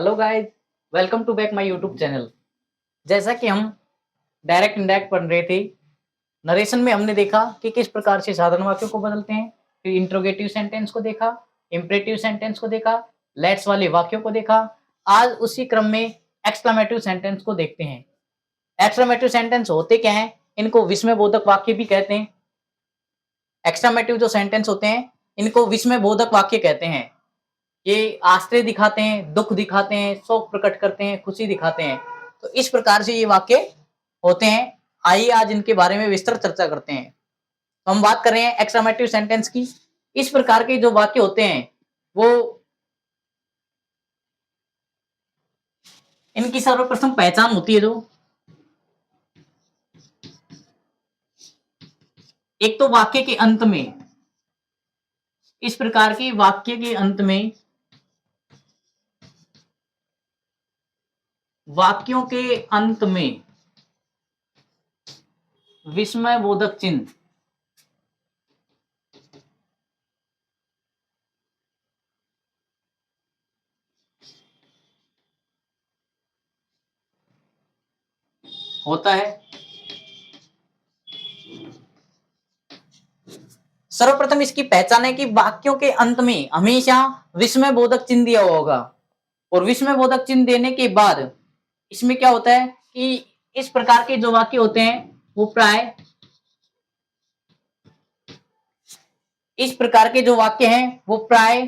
Hello guys, welcome to back my YouTube channel. जैसा कि हम डायरेक्ट इनडायरेक्ट पढ़ रहे थे, नरेशन में हमने देखा कि किस प्रकार से साधारण वाक्यों को बदलते हैं, फिर इंट्रोगेटिव सेंटेंस को देखा, इंपरेटिव सेंटेंस को देखा, लेट्स वाले वाक्यों को देखा। आज उसी क्रम में एक्सक्लेमेटिव सेंटेंस को देखते हैं। एक्सक्लेमेटिव सेंटेंस होते क्या हैं? इनको विस्मयबोधक वाक्य भी कहते हैं। एक्सक्लेमेटिव जो सेंटेंस होते हैं, इनको विस्मयबोधक वाक्य कहते हैं। ये आश्चर्य दिखाते हैं, दुःख दिखाते हैं, शोक प्रकट करते हैं, खुशी दिखाते हैं। तो इस प्रकार से ये वाक्य होते हैं। आइए आज इनके बारे में विस्तृत चर्चा करते हैं। तो हम बात कर रहे हैं एक्सक्लेमेटिव सेंटेंस की। इस प्रकार के जो वाक्य होते हैं, वो इनकी सर्वप्रथम पहचान होती है जो एक तो वाक्य के अंत में, इस प्रकार के वाक्य के अंत में वाक्यों के अंत में विस्मयबोधक चिन्ह होता है। सर्वप्रथम इसकी पहचान है कि वाक्यों के अंत में हमेशा विस्मयबोधक चिन्ह दिया होगा और विस्मयबोधक चिन्ह देने के बाद इसमें क्या होता है कि इस प्रकार के जो वाक्य होते हैं वो प्राय इस प्रकार के जो वाक्य हैं वो प्राय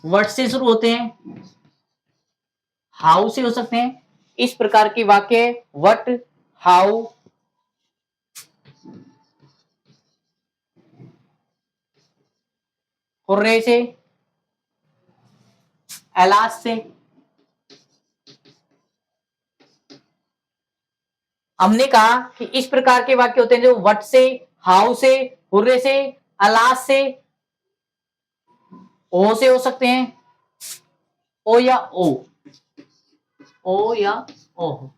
वर्ड से शुरू होते हैं, हाउ से हो सकते हैं। इस प्रकार के वाक्य वट, हाउ, हुर्रे से, एलास से। हमने कहा कि इस प्रकार के वाक्य होते हैं जो वट से, हाउ से, हुर्रे से, अलास से, ओ से हो सकते हैं, ओ या ओ, ओ या ओ।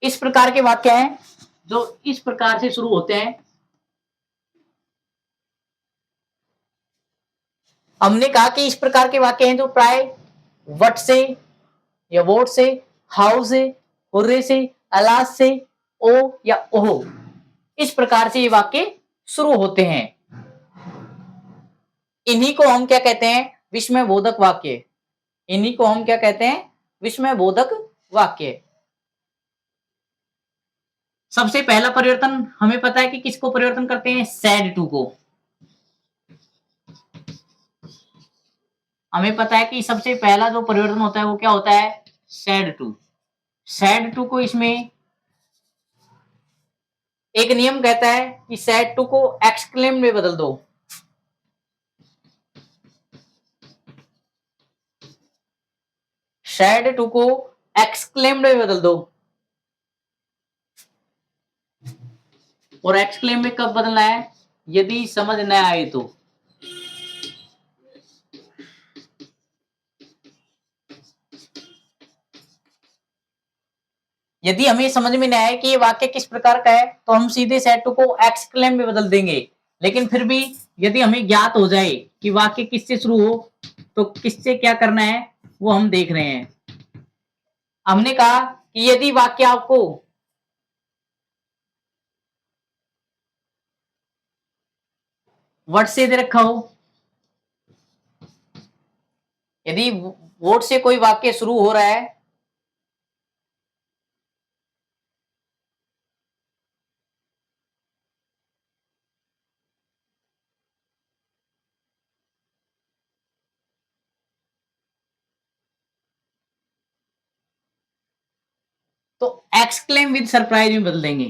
इस प्रकार के वाक्य हैं जो इस प्रकार से शुरू होते हैं। हमने कहा कि इस प्रकार के वाक्य हैं जो प्राय वट से या वोट से, हाउ से, हुर्रे से, अलास से, ओ या ओह, इस प्रकार से ये वाक्य शुरू होते हैं। इन्हीं को हम क्या कहते हैं? विस्मयबोधक वाक्य। इन्हीं को हम क्या कहते हैं? विस्मयबोधक वाक्य। सबसे पहला परिवर्तन हमें पता है कि किसको परिवर्तन करते हैं? सैड टू को। हमें पता है कि सबसे पहला जो परिवर्तन होता है वो क्या होता है? Sad to. सैड टू को इसमें एक नियम कहता है कि सैड टू को एक्सक्लेम में बदल दो। सैड टू को एक्सक्लेम्ड में बदल दो। और एक्सक्लेम में कब बदलना है? यदि समझ न आए तो। यदि हमें समझ में नहीं आए कि ये वाक्य किस प्रकार का है तो हम सीधे सेट टू को एक्सक्लेम में बदल देंगे। लेकिन फिर भी यदि हमें ज्ञात हो जाए कि वाक्य किससे शुरू हो तो किससे क्या करना है वो हम देख रहे हैं। हमने कहा कि यदि वाक्य आपको वर्ड से दे रखा हो, यदि वर्ड से कोई वाक्य शुरू हो रहा है तो एक्सक्लेम विद सरप्राइज में बदल देंगे।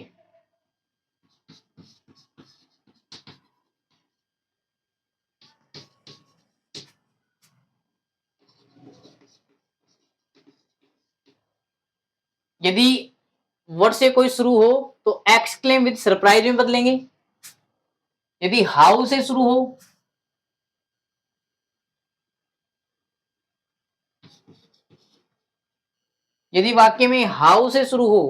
यदि वर्ड से कोई शुरू हो तो एक्सक्लेम विद सरप्राइज में बदलेंगे। यदि हाउ से शुरू हो यदि वाक्य में हाउ से शुरू हो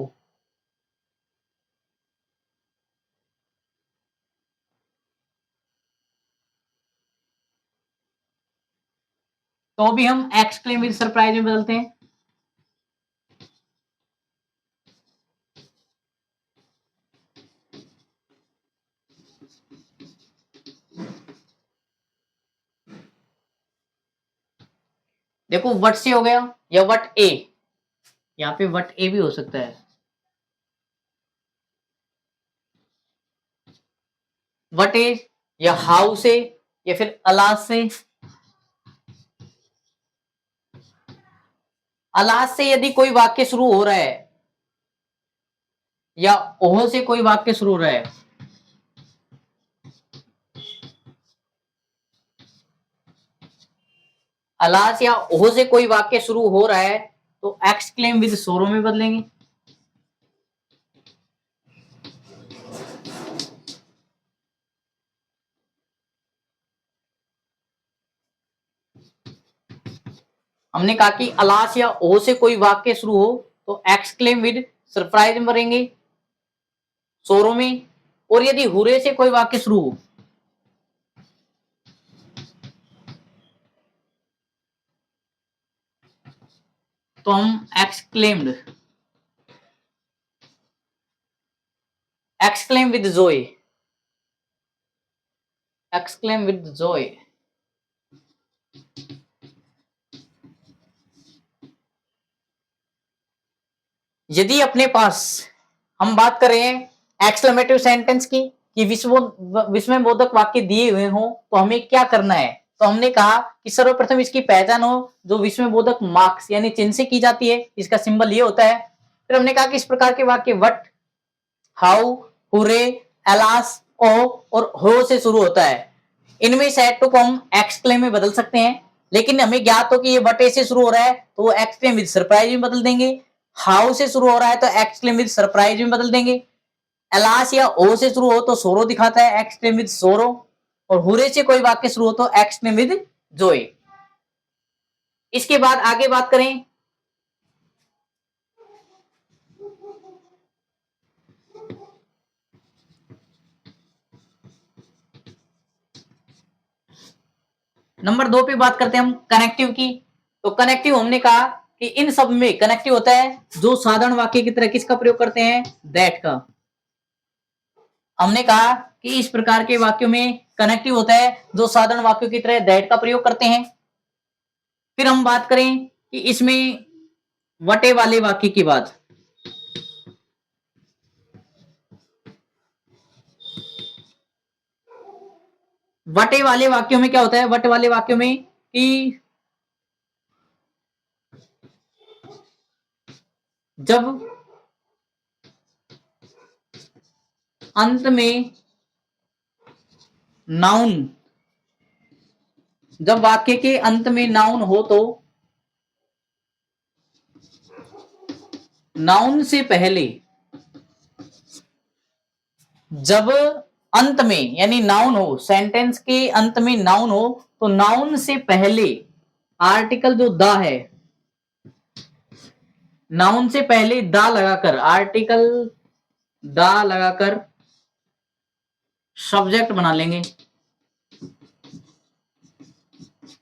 तो भी हम एक्सक्लेम विद सरप्राइज में बदलते हैं। देखो वट से हो गया या वट ए, यहाँ पे वट ए भी हो सकता है। वट ए या हाउ से या फिर अलास से। अलास से यदि कोई वाक्य शुरू हो रहा है या ओह से कोई वाक्य शुरू हो रहा है, अलास या ओह से कोई वाक्य शुरू हो रहा है तो एक्सक्लेम विद सोरो में बदलेंगे। हमने कहा कि अलास या ओ से कोई वाक्य शुरू हो तो एक्सक्लेम विद सरप्राइज में भरेंगे सोरो में, और यदि हुरे से कोई वाक्य शुरू हो तो हम exclaim with joy, exclaim with joy. यदि अपने पास हम बात कर रहे हैं एक्सक्लेमेटिव सेंटेंस की कि विस्मयबोधक वाक्य दिए हुए हो तो हमें क्या करना है, तो हमने कहा कि सर्वप्रथम इसकी पहचान हो जो विस्मयबोधक मार्क्स यानी चिन्ह से की जाती है, इसका सिंबल ये होता है। फिर हमने कहा कि इस प्रकार के वाक्य वट, हाउ, हुरे, अलास, ओ और हो से शुरू होता है। इनमें से टू को हम एक्सक्लेम में बदल सकते हैं, लेकिन हमें ज्ञात हो कि ये वट ए से शुरू हो रहा है तो वो एक्सक्लेम विद सरप्राइज में बदल देंगे। हाउ से शुरू हो रहा है तो एक्सक्लेम विद सरप्राइज में बदल देंगे। अलास या ओ से शुरू हो तो सोरो दिखाता है, एक्सक्लेम विद सोरो। और हुरे से कोई वाक्य शुरू हो तो एक्सक्लेम विद जोय। इसके बाद आगे बात करें नंबर 2 पे बात करते हैं हम कनेक्टिव की। तो कनेक्टिव हमने कहा कि इन सब में कनेक्टिव होता है जो साधारण वाक्य की तरह किसका प्रयोग करते हैं, दैट का। हमने कहा कि इस प्रकार के वाक्यों में कनेक्टिव होता है जो साधारण वाक्यों की तरह दैट का प्रयोग करते हैं। फिर हम बात करें कि इसमें वटे वाले वाक्य की बात, वटे वाले वाक्यों में क्या होता है, वटे वाले वाक्यों में कि जब अंत में नाउन, जब वाक्य के अंत में नाउन हो तो नाउन से पहले, जब अंत में यानी नाउन हो, सेंटेंस के अंत में नाउन हो तो नाउन से पहले आर्टिकल जो द है, नाउन से पहले दा लगाकर, आर्टिकल दा लगाकर सब्जेक्ट बना लेंगे।